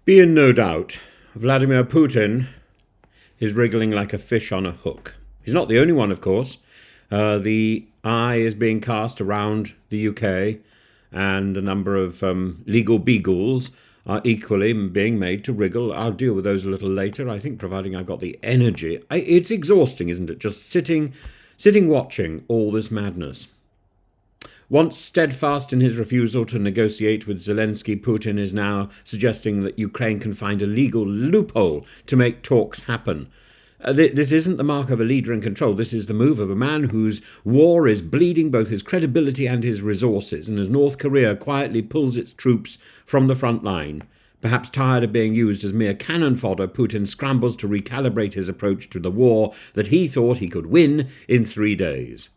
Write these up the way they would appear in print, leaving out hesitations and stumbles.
Be in no doubt, Vladimir Putin is wriggling like a fish on a hook. He's not the only one, of course. The eye is being cast around the UK, and a number of legal beagles are equally being made to wriggle. I'll deal with those a little later, I think, providing I've got the energy. It's exhausting, isn't it? Just sitting watching all this madness. Once steadfast in his refusal to negotiate with Zelensky, Putin is now suggesting that Ukraine can find a legal loophole to make talks happen. This isn't the mark of a leader in control. This is the move of a man whose war is bleeding both his credibility and his resources. And as North Korea quietly pulls its troops from the front line, perhaps tired of being used as mere cannon fodder, Putin scrambles to recalibrate his approach to the war that he thought he could win in 3 days.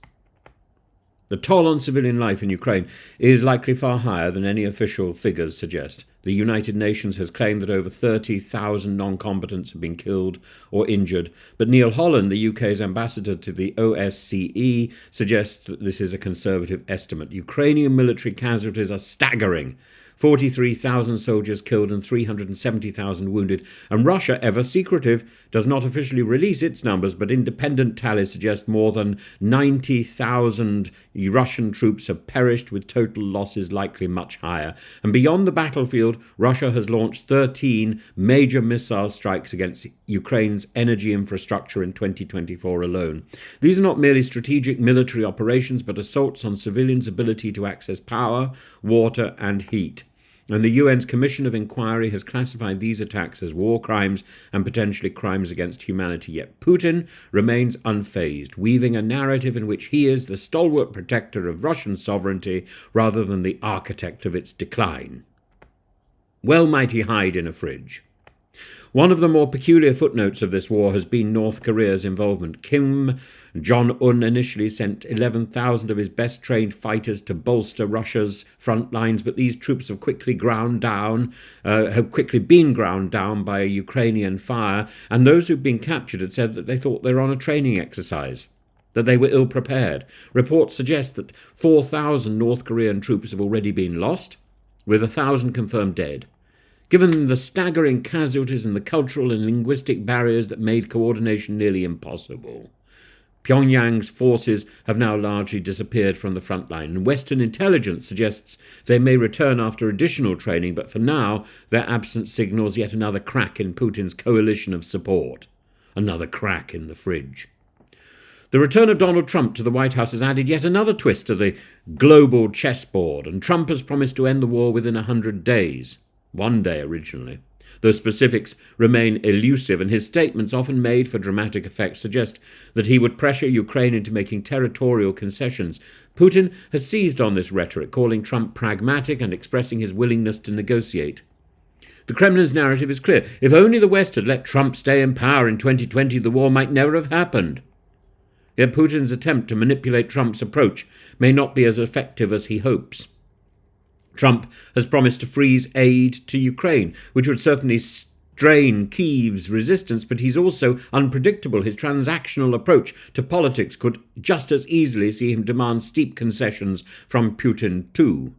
The toll on civilian life in Ukraine is likely far higher than any official figures suggest. The United Nations has claimed that over 30,000 non-combatants have been killed or injured, but Neil Holland, the UK's ambassador to the OSCE, suggests that this is a conservative estimate. Ukrainian military casualties are staggering. 43,000 soldiers killed and 370,000 wounded, and Russia, ever secretive, does not officially release its numbers, but independent tallies suggest more than 90,000 Russian troops have perished, with total losses likely much higher. And beyond the battlefield, Russia has launched 13 major missile strikes against Ukraine's energy infrastructure in 2024 alone. These are not merely strategic military operations, but assaults on civilians' ability to access power, water, and heat. And the UN's Commission of Inquiry has classified these attacks as war crimes and potentially crimes against humanity. Yet Putin remains unfazed, weaving a narrative in which he is the stalwart protector of Russian sovereignty rather than the architect of its decline. Well might he hide in a fridge. One of the more peculiar footnotes of this war has been North Korea's involvement. Kim Jong-un initially sent 11,000 of his best-trained fighters to bolster Russia's front lines, but these troops have quickly been ground down by Ukrainian fire, and those who've been captured had said that they thought they were on a training exercise, that they were ill-prepared. Reports suggest that 4,000 North Korean troops have already been lost, with 1,000 confirmed dead. Given the staggering casualties and the cultural and linguistic barriers that made coordination nearly impossible, Pyongyang's forces have now largely disappeared from the front line, and Western intelligence suggests they may return after additional training, but for now their absence signals yet another crack in Putin's coalition of support, another crack in the fridge. The return of Donald Trump to the White House has added yet another twist to the global chessboard, and Trump has promised to end the war within 100 days. 1 day originally. Though specifics remain elusive, and his statements, often made for dramatic effect, suggest that he would pressure Ukraine into making territorial concessions. Putin has seized on this rhetoric, calling Trump pragmatic and expressing his willingness to negotiate. The Kremlin's narrative is clear. If only the West had let Trump stay in power in 2020, the war might never have happened. Yet Putin's attempt to manipulate Trump's approach may not be as effective as he hopes. Trump has promised to freeze aid to Ukraine, which would certainly strain Kyiv's resistance, but he's also unpredictable. His transactional approach to politics could just as easily see him demand steep concessions from Putin too.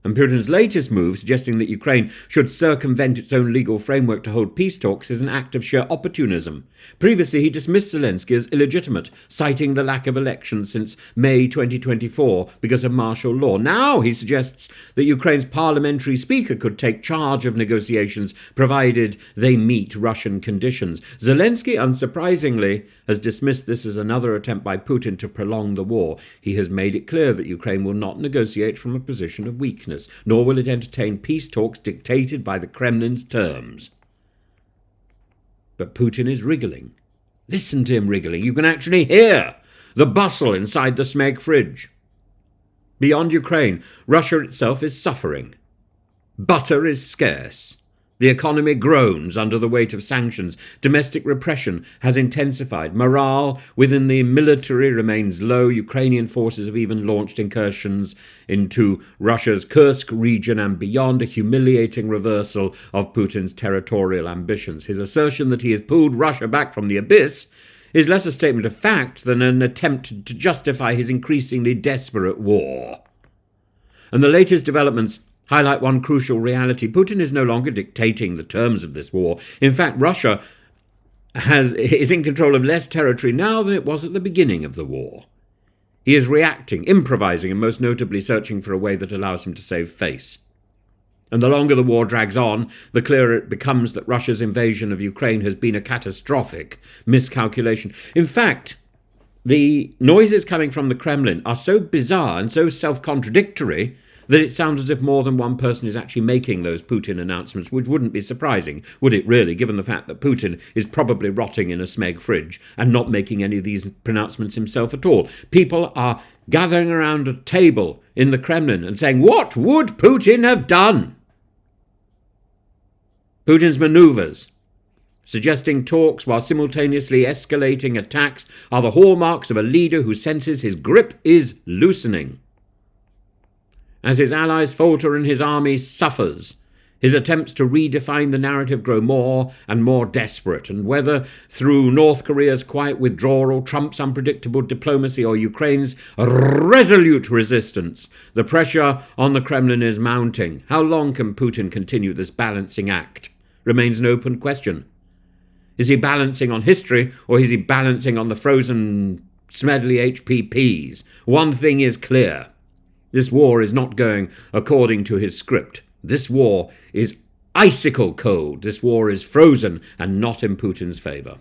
And Putin's latest move, suggesting that Ukraine should circumvent its own legal framework to hold peace talks, is an act of sheer opportunism. Previously, he dismissed Zelensky as illegitimate, citing the lack of elections since May 2024 because of martial law. Now he suggests that Ukraine's parliamentary speaker could take charge of negotiations, provided they meet Russian conditions. Zelensky, unsurprisingly, has dismissed this as another attempt by Putin to prolong the war. He has made it clear that Ukraine will not negotiate from a position of weakness, nor will it entertain peace talks dictated by the Kremlin's terms. But Putin is wriggling. Listen to him wriggling. You can actually hear the bustle inside the Smeg fridge. Beyond Ukraine, Russia itself is suffering. Butter is scarce. The economy groans under the weight of sanctions. Domestic repression has intensified. Morale within the military remains low. Ukrainian forces have even launched incursions into Russia's Kursk region and beyond, a humiliating reversal of Putin's territorial ambitions. His assertion that he has pulled Russia back from the abyss is less a statement of fact than an attempt to justify his increasingly desperate war. And the latest developments highlight one crucial reality. Putin is no longer dictating the terms of this war. In fact, Russia is in control of less territory now than it was at the beginning of the war. He is reacting, improvising, and most notably searching for a way that allows him to save face. And the longer the war drags on, the clearer it becomes that Russia's invasion of Ukraine has been a catastrophic miscalculation. In fact, the noises coming from the Kremlin are so bizarre and so self-contradictory that it sounds as if more than one person is actually making those Putin announcements, which wouldn't be surprising, would it really, given the fact that Putin is probably rotting in a Smeg fridge and not making any of these pronouncements himself at all. People are gathering around a table in the Kremlin and saying, what would Putin have done? Putin's manoeuvres, suggesting talks while simultaneously escalating attacks, are the hallmarks of a leader who senses his grip is loosening. As his allies falter and his army suffers, his attempts to redefine the narrative grow more and more desperate, and whether through North Korea's quiet withdrawal, Trump's unpredictable diplomacy, or Ukraine's resolute resistance, the pressure on the Kremlin is mounting. How long can Putin continue this balancing act? Remains an open question. Is he balancing on history, or is he balancing on the frozen Smedley HPPs? One thing is clear. This war is not going according to his script. This war is icicle cold. This war is frozen and not in Putin's favour.